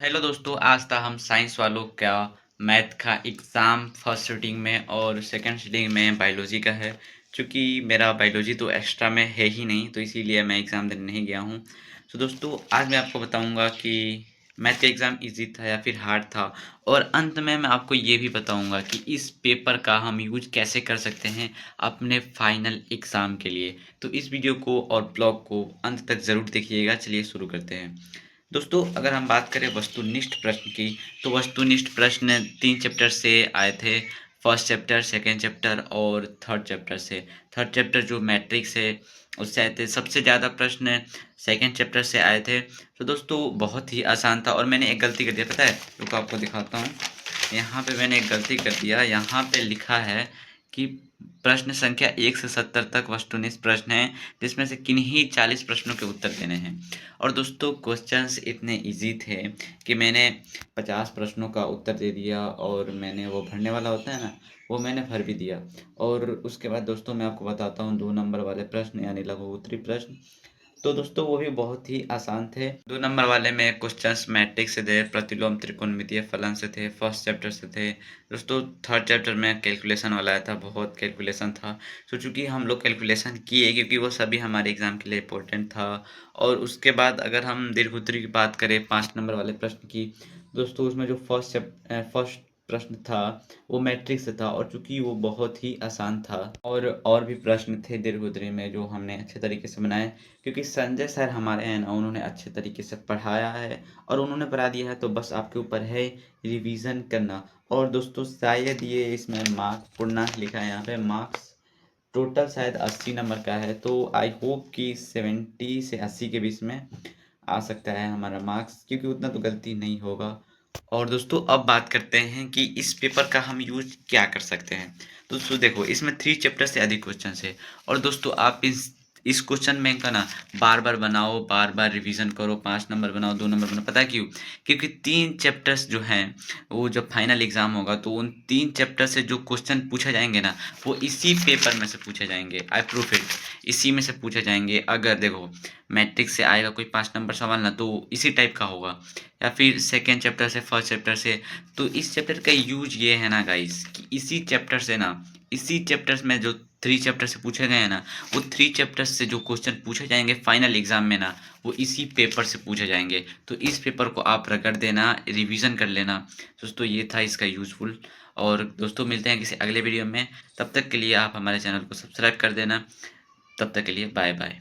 Hello दोस्तों, आज था हम साइंस वालों का मैथ का एग्ज़ाम फर्स्ट सीटिंग में और सेकंड सीटिंग में बायोलॉजी का है। चूँकि मेरा बायोलॉजी तो एक्स्ट्रा में है ही नहीं, तो इसीलिए मैं एग्ज़ाम देने नहीं गया हूँ। तो दोस्तों, आज मैं आपको बताऊँगा कि मैथ का एग्ज़ाम ईज़ी था या फिर हार्ड था, और अंत में मैं आपको ये भी बताऊँगा कि इस पेपर का हम यूज़ कैसे कर सकते हैं अपने फाइनल एग्ज़ाम के लिए। तो इस वीडियो को और ब्लॉग को अंत तक ज़रूर देखिएगा। चलिए शुरू करते हैं। दोस्तों, अगर हम बात करें वस्तुनिष्ठ प्रश्न की, तो वस्तुनिष्ठ प्रश्न 3 चैप्टर से आए थे। फर्स्ट चैप्टर, सेकंड चैप्टर और थर्ड चैप्टर से। थर्ड चैप्टर जो मैट्रिक्स है, उससे आए थे। सबसे ज़्यादा प्रश्न सेकंड चैप्टर से आए थे। तो दोस्तों, बहुत ही आसान था, और मैंने एक गलती कर दिया, पता है? रुको, आपको दिखाता हूँ। यहाँ पे मैंने एक गलती कर दिया। यहाँ पे लिखा है कि प्रश्न संख्या 1 से 70 तक वस्तुनिष्ठ प्रश्न हैं, जिसमें से किन्हीं 40 प्रश्नों के उत्तर देने हैं। और दोस्तों, क्वेश्चंस इतने इजी थे कि मैंने 50 प्रश्नों का उत्तर दे दिया, और मैंने वो भरने वाला होता है ना, वो मैंने भर भी दिया। और उसके बाद दोस्तों, मैं आपको बताता हूँ 2 नंबर वाले प्रश्न यानी लघु उत्तरीय प्रश्न। तो दोस्तों, वो भी बहुत ही आसान थे। 2 नंबर वाले में क्वेश्चंस मैट्रिक्स से थे, प्रतिलोम त्रिकोणमितीय फलन से थे, फर्स्ट चैप्टर से थे। दोस्तों, थर्ड चैप्टर में कैलकुलेशन वाला आया था, बहुत कैलकुलेशन था। तो चूँकि हम लोग कैलकुलेशन किए, क्योंकि वो सभी हमारे एग्ज़ाम के लिए इम्पोर्टेंट था। और उसके बाद अगर हम दीर्घ-उत्तरीय की बात करें 5 नंबर वाले प्रश्न की, दोस्तों उसमें जो फर्स्ट प्रश्न था, वो मैट्रिक्स से था, और चूँकि वो बहुत ही आसान था। और भी प्रश्न थे दीर्घ-उत्तरीय में जो हमने अच्छे तरीके से बनाए, क्योंकि संजय सर हमारे हैं ना, उन्होंने अच्छे तरीके से पढ़ाया है, और उन्होंने पढ़ा दिया है, तो बस आपके ऊपर है रिवीजन करना। और दोस्तों, शायद ये इसमें मार्क्स पूर्णांक लिखा है, यहाँ पे मार्क्स टोटल शायद 80 नंबर का है, तो आई होप कि 70 से 80 के बीच में आ सकता है हमारा मार्क्स, क्योंकि उतना तो गलती नहीं होगा। और दोस्तों, अब बात करते हैं कि इस पेपर का हम यूज़ क्या कर सकते हैं। दोस्तों देखो, इसमें 3 चैप्टर से अधिक क्वेश्चंस है, और दोस्तों आप इस क्वेश्चन बैंक का ना बार-बार बनाओ, बार-बार रिवीजन करो, 5 नंबर बनाओ, 2 नंबर बनाओ। पता है क्यों? क्योंकि 3 चैप्टर्स जो हैं, वो जब फाइनल एग्ज़ाम होगा, तो उन 3 चैप्टर से जो क्वेश्चन पूछे जाएँगे ना, वो इसी पेपर में से पूछे जाएँगे। आई प्रूफ इट, इसी में से पूछे जाएँगे। अगर देखो, मैट्रिक्स से आएगा कोई 5 नंबर सवाल ना, तो इसी टाइप का होगा, या फिर सेकंड चैप्टर से, फर्स्ट चैप्टर से। तो इस चैप्टर का यूज़ ये है ना गाइस, कि इसी चैप्टर से ना, इसी चैप्टर्स में जो 3 चैप्टर से पूछे गए हैं ना, वो 3 चैप्टर्स से जो क्वेश्चन पूछे जाएँगे फाइनल एग्ज़ाम में ना, वो इसी पेपर से पूछे जाएँगे। तो इस पेपर को आप रगड़ देना, रिवीजन कर लेना। दोस्तों, ये था इसका यूज़फुल। और दोस्तों, मिलते हैं किसी अगले वीडियो में। तब तक के लिए आप हमारे चैनल को सब्सक्राइब कर देना। तब तक के लिए बाय बाय।